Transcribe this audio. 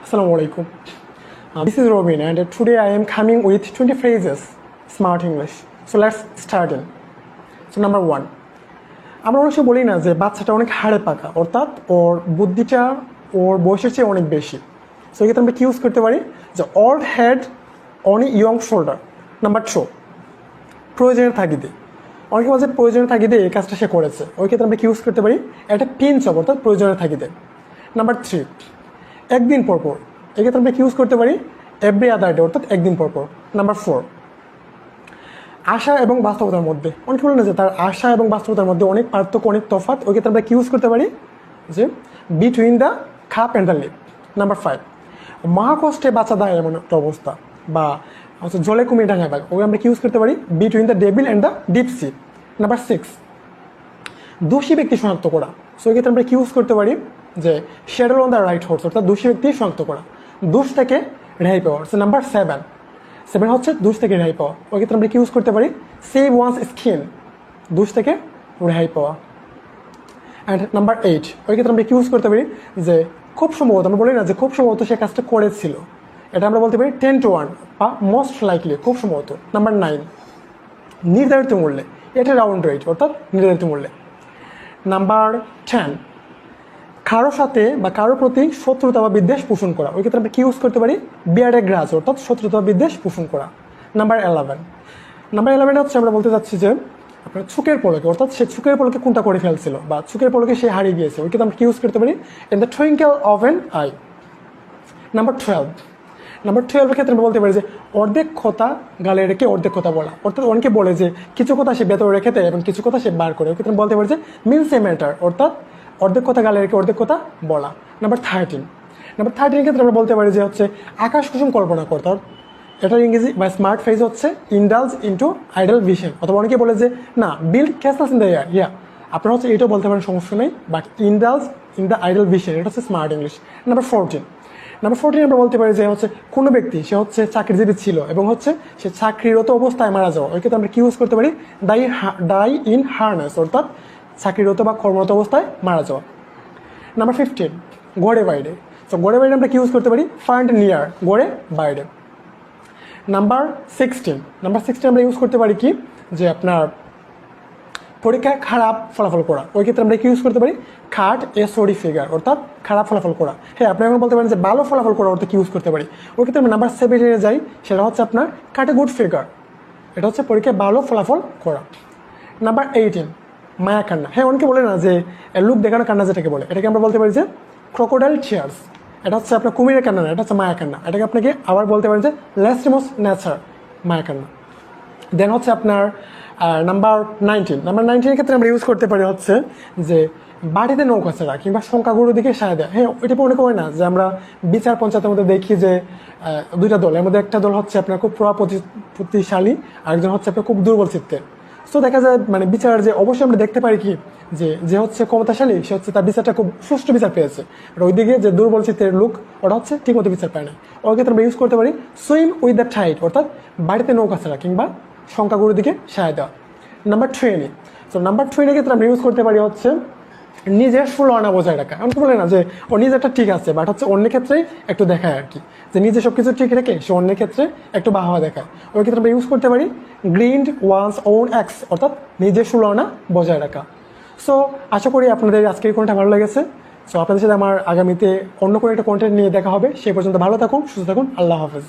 Assalamu alaikum. This is Robin, and today I am coming with 20 phrases, smart English. So let's start in. So number 1. আমরা অনেক সময় বলি না যে বাচ্চাটা অনেক হাড়ে পাকা, অর্থাৎ ওর বুদ্ধিটা ওর বয়সের চেয়ে অনেক বেশি। সো এক্ষেত্রে আমরা কি ইউজ করতে পারি যে old head on young shoulder. Number 2, প্রয়োজনের তাগিদে। অনেকে বলছে প্রয়োজনের তাগিদে এই কাজটা সে করেছে, ওই ক্ষেত্রে আমরা কি ইউজ করতে পারি একটা পিঞ্চ অফ, অর্থাৎ প্রয়োজনের তাগিদে। নাম্বার 3, একদিন পর পর। এক্ষেত্রে আমরা কি ইউজ করতে পারি এভরি আদার ডে, অর্থাৎ একদিন পর পর। নাম্বার 4, আশা এবং বাস্তবতার মধ্যে। অনেকে বলে না যে তার আশা এবং বাস্তবতার মধ্যে অনেক পার্থক্য, অনেক তফাৎ, ওই ক্ষেত্রে আমরা কি ইউজ করতে পারি যে between the cup and the lip. Number 5, মহাকষ্টে বাঁচা দেয় এমন একটা অবস্থা, বা হচ্ছে জলে কুমির ডাঙায় বাঘ, ওই আমরা কি ইউজ করতে পারি between the devil and the deep sea. Number 6, দোষী ব্যক্তি শনাক্ত করা। সো এই ক্ষেত্রে আমরা কি ইউজ করতে পারি যে shadow on the right horse, অর্থাৎ দোষী ব্যক্তি শনাক্ত করা, দোষ থেকে রেহাই পাওয়া। নাম্বার 7 হচ্ছে দোষ থেকে রেহাই পাওয়া, ওই ক্ষেত্রে আমরা কি ইউজ করতে পারি সেভ ওয়ান্স স্কিন, দোষ থেকে রেহাই পাওয়া। অ্যান্ড নাম্বার 8, ওই ক্ষেত্রে আমরা কি ইউজ করতে পারি যে খুব সম্ভবত, আমরা বলি না যে খুব সম্ভবত সে কাজটা করেছিল, এটা আমরা বলতে পারি 10 to 1 বা মোস্ট লাইকলি, খুব সম্ভবত। নাম্বার 9, নির্ধারিত মূল্যে, এটা রাউন্ড রেট, অর্থাৎ নির্ধারিত মূল্যে। নাম্বার 10, কারো সাথে বা কারো প্রতি শত্রুতা বা বিদ্বেষ পোষণ করা, ওই ক্ষেত্রে আমরা কি ইউজ করতে পারি বিয়ার এ গ্রাজ, অর্থাৎ শত্রুতা বা বিদ্বেষ পোষণ করা। নাম্বার 11 হচ্ছে আমরা বলতে চাচ্ছি যে আপনার চোখের পলকে, অর্থাৎ সে চোখের পলকে কোনটা করে ফেলছিল বা চোখের পলকে সে হারিয়ে গিয়েছে, ওই ক্ষেত্রে আমরা কি ইউজ করতে পারি in the twinkle of an I. Number 12 ক্ষেত্রে আমরা বলতে পারি যে অর্ধেক কথা গালে রেখে অর্ধেক কথা বলা, অর্থাৎ অনেকে বলে যে কিছু কথা সে ভেতরে রেখে দেয় এবং কিছু কথা সে বার করে, ওই ক্ষেত্রে বলতে পারি যে মিনস এ ম্যাটার, অর্থাৎ অর্ধেক কথা গালে রেখে অর্ধেক কথা বলা। নাম্বার 13 ক্ষেত্রে আমরা বলতে পারি যে হচ্ছে আকাশ কুসুম কল্পনা করতে, এটার ইংরেজি বা স্মার্ট ফ্রেজ হচ্ছে ইন্ডালজ ইনটু আইডল ভিশন, অথবা অনেকে বলে যে না build castles in the air. আপনারা হচ্ছে এটাও বলতে পারেন, সমস্যা নেই, but indulge in the idol vision, এটা হচ্ছে স্মার্ট ইংলিশ। নাম্বার 14 আমরা বলতে পারি যে হচ্ছে কোনো ব্যক্তি সে হচ্ছে চাকরিজীবী ছিল এবং হচ্ছে সে চাকরিরত অবস্থায় মারা যাওয়া, ওই ক্ষেত্রে আমরা কি ইউজ করতে পারি ডাই ইন হার্নেস, অর্থাৎ চাকরিরত বা কর্মরত অবস্থায় মারা যাওয়া। নাম্বার 15, গড়ে বাইরে। তো গড়ে বাইরে আমরা কি ইউজ করতে পারি ফাইন্ড নিয়ার, গড়ে বাইরে। নাম্বার 16 আমরা ইউজ করতে পারি কি যে আপনার পরীক্ষায় খারাপ ফলাফল করা, ওই ক্ষেত্রে আমরা কি ইউজ করতে পারি খাট এ সরি ফিগার, অর্থাৎ খারাপ ফলাফল করা। হ্যাঁ, আপনি এখন বলতে পারেন যে ভালো ফলাফল করা, অর্থাৎ কি ইউজ করতে পারি, ওই ক্ষেত্রে আমরা নাম্বার 7 যাই, সেটা হচ্ছে আপনার কাট এ গুড ফিগার, এটা হচ্ছে পরীক্ষায় ভালো ফলাফল করা। নাম্বার 18, মায়া কান্না। হ্যাঁ, অনেকে বলে না যে লুক দেখানো কান্না যেটাকে বলে, এটাকে আমরা বলতে পারি যে ক্রোকোডাইল টিয়ার্স, এটা হচ্ছে আপনার কুমিরের কান্না না, এটা হচ্ছে মায়া কান্না, এটাকে আপনাকে আবার বলতে পারেন যে ল্যাস্টিমোস নেচার, মায়া কান্না। দেন হচ্ছে আপনার নাম্বার 19 ক্ষেত্রে আমরা ইউজ করতে পারি হচ্ছে যে বাড়িতে নৌকা ছাড়া কিংবা সংখ্যাগুরুর দিকে সায় দেয়। হ্যাঁ, এটা অনেক হয় না যে আমরা বিচার পঞ্চায়েতের মধ্যে দেখি যে দুইটা দল, এর মধ্যে একটা দল হচ্ছে আপনার খুব প্রতিশালী, আরেকজন হচ্ছে আপনার খুব দুর্বল চিত্তের। সো দেখা যায় মানে বিচার যে অবশ্যই আমরা দেখতে পারি কি যে হচ্ছে ক্ষমতাশালী সে হচ্ছে তার বিচারটা খুব সুষ্ঠু বিচার পেয়েছে, আর ওইদিকে যে দুর্বল চিত্তের লোক ওটা হচ্ছে ঠিকমতো বিচার পায় না, ওই ক্ষেত্রে আমরা ইউজ করতে পারি সুইম উইথ দ্য টাইড, অর্থাৎ বাড়িতে নৌকা ছাড়া কিংবা সংখ্যাগুরুর দিকে সায় দেওয়া। নাম্বার 20 ক্ষেত্রে আমরা ইউজ করতে পারি হচ্ছে নিজের সুলনা বজায় রাখা। এমন বলে না যে ও নিজেরটা ঠিক আছে, বাট হচ্ছে অন্যের ক্ষেত্রেই একটু দেখায় আর কি, যে নিজে সব কিছু ঠিক রেখে সে অন্যের ক্ষেত্রে একটু বাহবা দেখায়, ওই ক্ষেত্রে আমরা ইউজ করতে পারি গ্রিন্ড ওয়ান্স ওন অ্যাক্স, অর্থাৎ নিজের সুলনা বজায় রাখা। সো আশা করি আপনাদের আজকের কন্টেন্টটা ভালো লেগেছে। সো আপনাদের সাথে আমার আগামীতে অন্য কোনো একটা কন্টেন্ট নিয়ে দেখা হবে, সেই পর্যন্ত ভালো থাকুন, সুস্থ থাকুন, আল্লাহ হাফেজ।